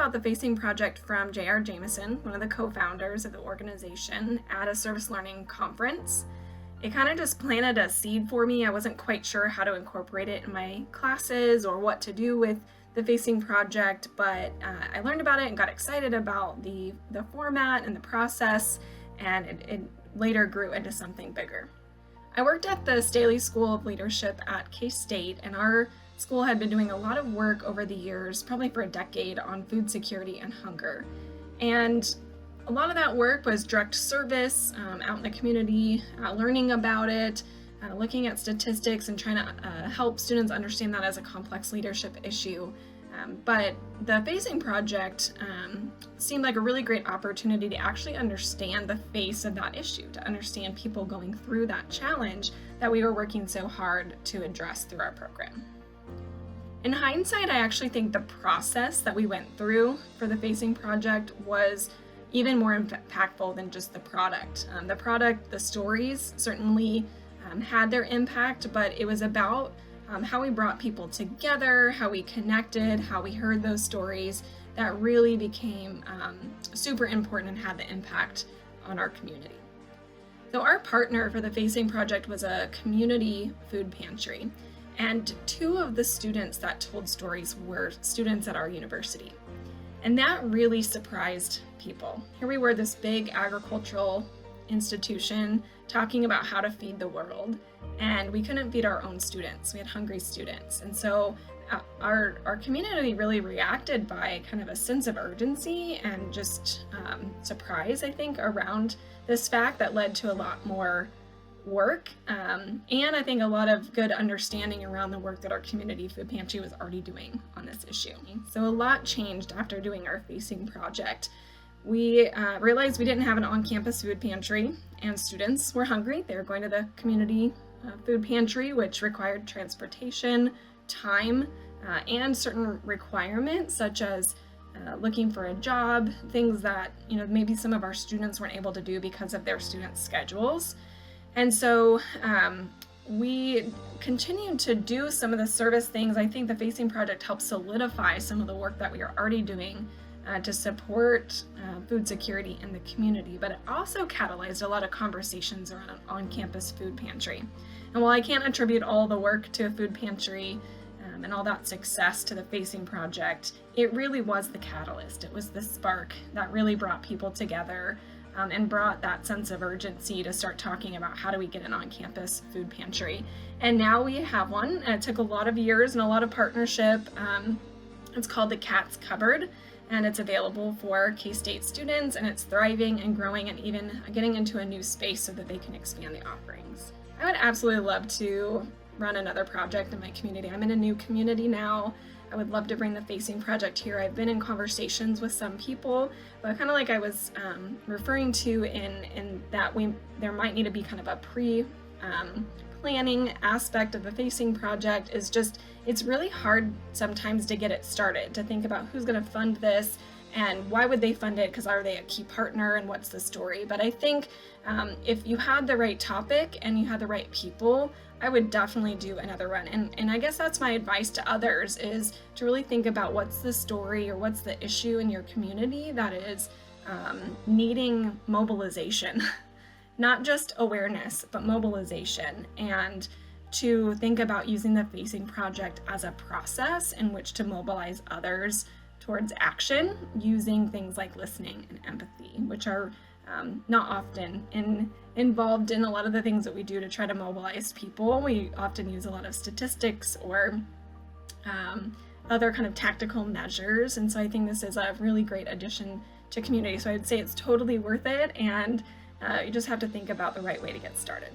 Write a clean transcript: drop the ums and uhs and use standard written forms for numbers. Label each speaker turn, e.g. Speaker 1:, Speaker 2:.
Speaker 1: about the Facing Project from J.R. Jameson, one of the co-founders of the organization, at a service learning conference. It kind of just planted a seed for me. I wasn't quite sure how to incorporate it in my classes or what to do with the Facing Project, but I learned about it and got excited about the format and the process, and it later grew into something bigger. I worked at the Staley School of Leadership at K-State, and our school had been doing a lot of work over the years, probably for a decade, on food security and hunger. And a lot of that work was direct service, out in the community, learning about it, looking at statistics and trying to help students understand that as a complex leadership issue. But the Facing Project seemed like a really great opportunity to actually understand the face of that issue, to understand people going through that challenge that we were working so hard to address through our program. In hindsight, I actually think the process that we went through for the Facing Project was even more impactful than just the product. The stories certainly had their impact, but it was about how we brought people together, how we connected, how we heard those stories that really became super important and had the impact on our community. So our partner for the Facing Project was a community food pantry, and two of the students that told stories were students at our university. And that really surprised people. Here we were, this big agricultural institution talking about how to feed the world, and we couldn't feed our own students. We had hungry students. And so our community really reacted by kind of a sense of urgency and just surprise, I think, around this fact that led to a lot more work, and I think a lot of good understanding around the work that our community food pantry was already doing on this issue. So a lot changed after doing our Facing Project. We realized we didn't have an on-campus food pantry, and students were hungry. They were going to the community food pantry, which required transportation, time, and certain requirements such as looking for a job, things that maybe some of our students weren't able to do because of their student schedules. And so we continued to do some of the service things. I think the Facing Project helped solidify some of the work that we are already doing to support food security in the community, but it also catalyzed a lot of conversations around an on-campus food pantry. And while I can't attribute all the work to a food pantry and all that success to the Facing Project, it really was the catalyst. It was the spark that really brought people together and brought that sense of urgency to start talking about how do we get an on-campus food pantry. And now we have one. It took a lot of years and a lot of partnership. It's called the Cat's Cupboard, and it's available for K-State students, and it's thriving and growing and even getting into a new space so that they can expand the offerings. I would absolutely love to run another project in my community. I'm in a new community now. I would love to bring the Facing Project here. I've been in conversations with some people, but kind of like I was referring to in that there might need to be kind of a planning aspect of the Facing Project. It's really hard sometimes to get it started, to think about who's going to fund this and why would they fund it, because are they a key partner and what's the story. But I think if you had the right topic and you had the right people, I would definitely do another run. And I guess that's my advice to others, is to really think about what's the story or what's the issue in your community that is needing mobilization. Not just awareness, but mobilization, and to think about using the Facing Project as a process in which to mobilize others towards action, using things like listening and empathy, which are not often involved in a lot of the things that we do to try to mobilize people. We often use a lot of statistics or other kind of tactical measures, and so I think this is a really great addition to community. So I'd say it's totally worth it, and you just have to think about the right way to get started.